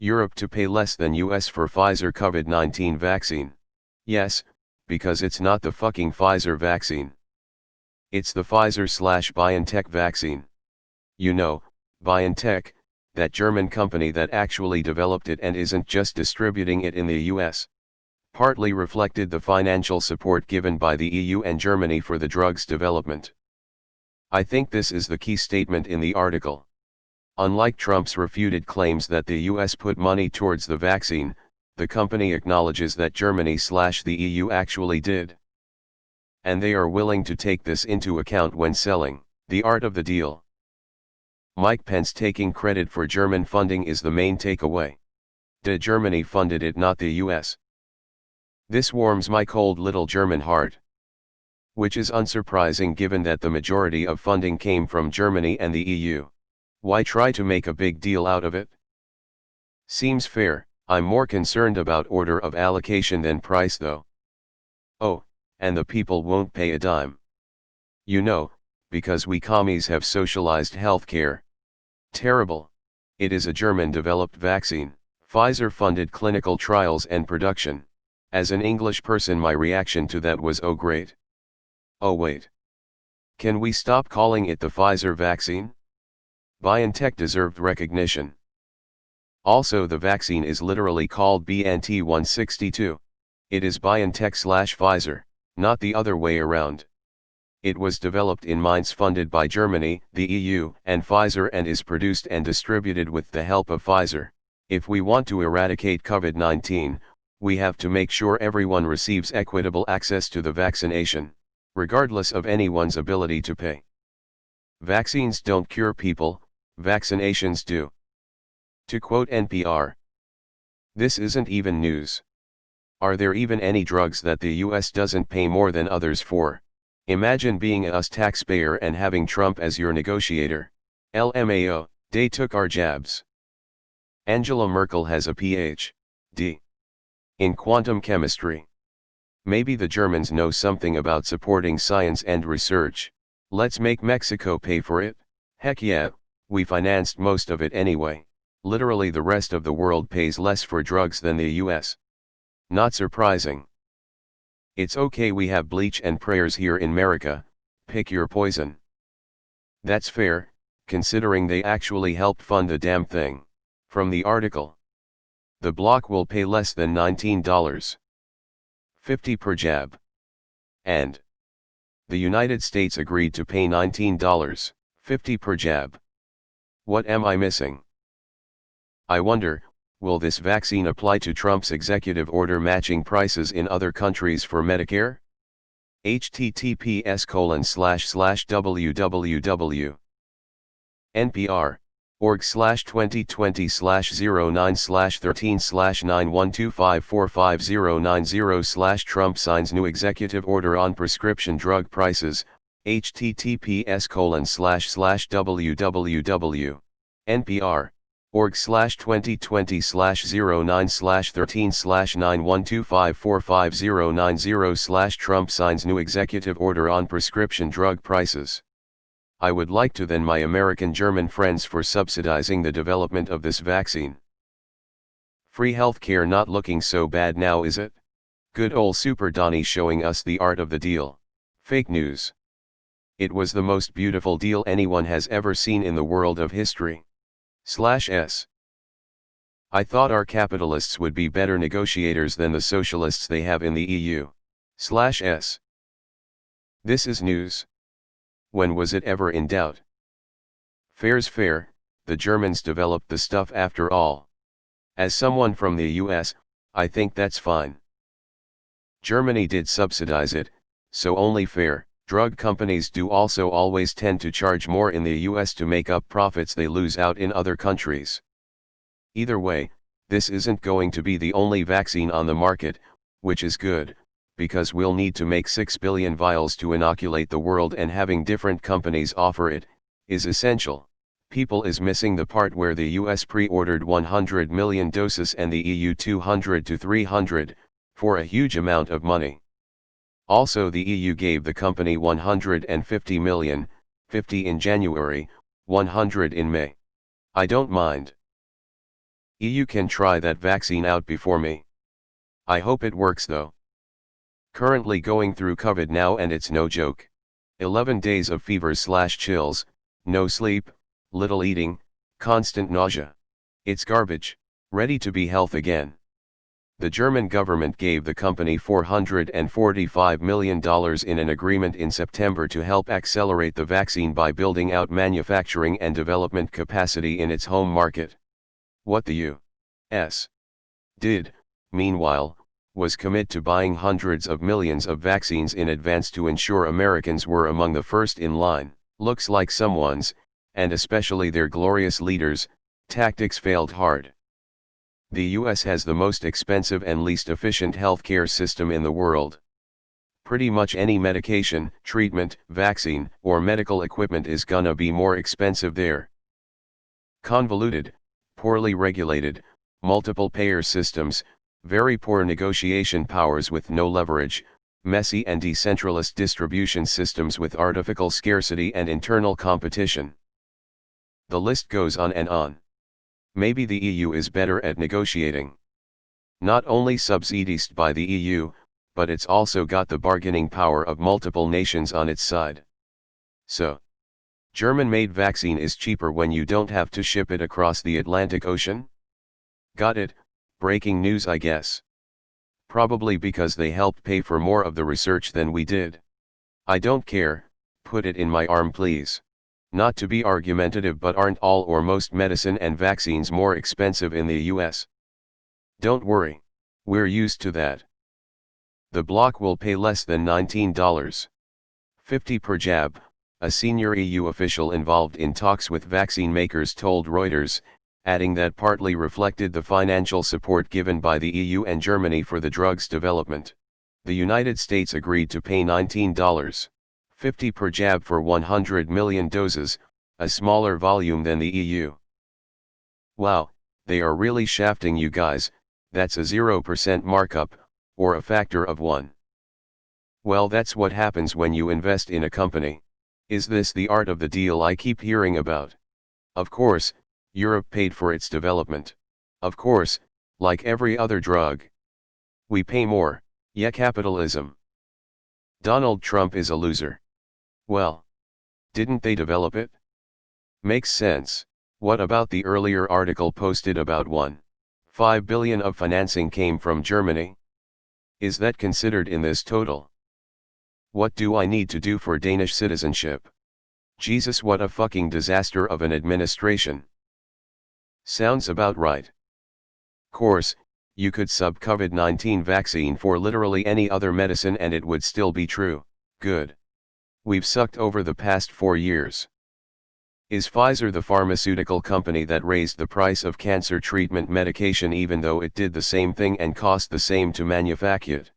Europe to pay less than US for Pfizer COVID-19 vaccine. Yes, because it's not the fucking Pfizer vaccine. It's the Pfizer/BioNTech vaccine. You know, BioNTech, that German company that actually developed it and isn't just distributing it in the US. Partly reflected the financial support given by the EU and Germany for the drug's development. I think this is the key statement in the article. Unlike Trump's refuted claims that the US put money towards the vaccine, the company acknowledges that Germany/the EU actually did. And they are willing to take this into account when selling. The art of the deal. Mike Pence taking credit for German funding is the main takeaway. Germany funded it, not the US. This warms my cold little German heart. Which is unsurprising given that the majority of funding came from Germany and the EU. Why try to make a big deal out of it? Seems fair. I'm more concerned about order of allocation than price though. Oh, and the people won't pay a dime. You know, because we commies have socialized healthcare. Terrible. It is a German-developed vaccine. Pfizer funded clinical trials and production. As an English person, my reaction to that was, oh great. Oh wait. Can we stop calling it the Pfizer vaccine? BioNTech deserved recognition. Also, the vaccine is literally called BNT162. It is BioNTech/Pfizer, not the other way around. It was developed in mines funded by Germany, the EU, and Pfizer and is produced and distributed with the help of Pfizer. If we want to eradicate COVID-19, we have to make sure everyone receives equitable access to the vaccination, regardless of anyone's ability to pay. Vaccines don't cure people, vaccinations do. To quote NPR, this isn't even news. Are there even any drugs that the US doesn't pay more than others for? Imagine being a US taxpayer and having Trump as your negotiator. LMAO, they took our jabs. Angela Merkel has a Ph.D. in quantum chemistry. Maybe the Germans know something about supporting science and research. Let's make Mexico pay for it. Heck yeah, we financed most of it anyway. Literally the rest of the world pays less for drugs than the US. Not surprising. It's okay we have bleach and prayers here in America, pick your poison. That's fair, considering they actually helped fund the damn thing. From the article. The bloc will pay less than $19.50 per jab. And the United States agreed to pay $19.50 per jab. What am I missing? I wonder, will this vaccine apply to Trump's executive order matching prices in other countries for Medicare? https://www. npr.org/2020/09/13/9125455090/Trump signs new executive order on prescription drug prices, https://www. npr. org/2020/09/13/9125455090/Trump signs new executive order on prescription drug prices. I would like to thank my American-German friends for subsidizing the development of this vaccine. Free healthcare not looking so bad now, is it? Good ol' Super Donnie showing us the art of the deal. Fake news. It was the most beautiful deal anyone has ever seen in the world of history. /s. I thought our capitalists would be better negotiators than the socialists they have in the EU. /s. This is news. When was it ever in doubt? Fair's fair, the Germans developed the stuff after all. As someone from the US, I think that's fine. Germany did subsidize it, so only fair. Drug companies do also always tend to charge more in the US to make up profits they lose out in other countries. Either way, this isn't going to be the only vaccine on the market, which is good, because we'll need to make 6 billion vials to inoculate the world, and having different companies offer it is essential. People is missing the part where the US pre-ordered 100 million doses and the EU 200 to 300, for a huge amount of money. Also, the EU gave the company 150 million, 50 in January, 100 in May. I don't mind. EU can try that vaccine out before me. I hope it works though. Currently going through COVID now and it's no joke. 11 days of fever/chills, no sleep, little eating, constant nausea. It's garbage. Ready to be health again. The German government gave the company $445 million in an agreement in September to help accelerate the vaccine by building out manufacturing and development capacity in its home market. What the U.S. did, meanwhile, was commit to buying hundreds of millions of vaccines in advance to ensure Americans were among the first in line. Looks like someone's, and especially their glorious leaders, tactics failed hard. The US has the most expensive and least efficient healthcare system in the world. Pretty much any medication, treatment, vaccine, or medical equipment is gonna be more expensive there. Convoluted, poorly regulated, multiple payer systems, very poor negotiation powers with no leverage, messy and decentralized distribution systems with artificial scarcity and internal competition. The list goes on and on. Maybe the EU is better at negotiating. Not only subsidized by the EU, but it's also got the bargaining power of multiple nations on its side. So, German-made vaccine is cheaper when you don't have to ship it across the Atlantic Ocean? Got it, breaking news I guess. Probably because they helped pay for more of the research than we did. I don't care, put it in my arm please. Not to be argumentative, but aren't all or most medicine and vaccines more expensive in the US? Don't worry, we're used to that. The bloc will pay less than $19.50 per jab, a senior EU official involved in talks with vaccine makers told Reuters, adding that partly reflected the financial support given by the EU and Germany for the drug's development. The United States agreed to pay $19.50 per jab for 100 million doses, a smaller volume than the EU. Wow, they are really shafting you guys. That's a 0% markup, or a factor of 1. Well, that's what happens when you invest in a company. Is this the art of the deal I keep hearing about? Of course, Europe paid for its development. Of course, like every other drug. We pay more, yeah, capitalism. Donald Trump is a loser. Well, didn't they develop it? Makes sense. What about the earlier article posted about $1.5 billion of financing came from Germany? Is that considered in this total? What do I need to do for Danish citizenship? Jesus, what a fucking disaster of an administration. Sounds about right. Course, you could sub COVID-19 vaccine for literally any other medicine and it would still be true. Good. We've sucked over the past 4 years. Is Pfizer the pharmaceutical company that raised the price of cancer treatment medication even though it did the same thing and cost the same to manufacture it?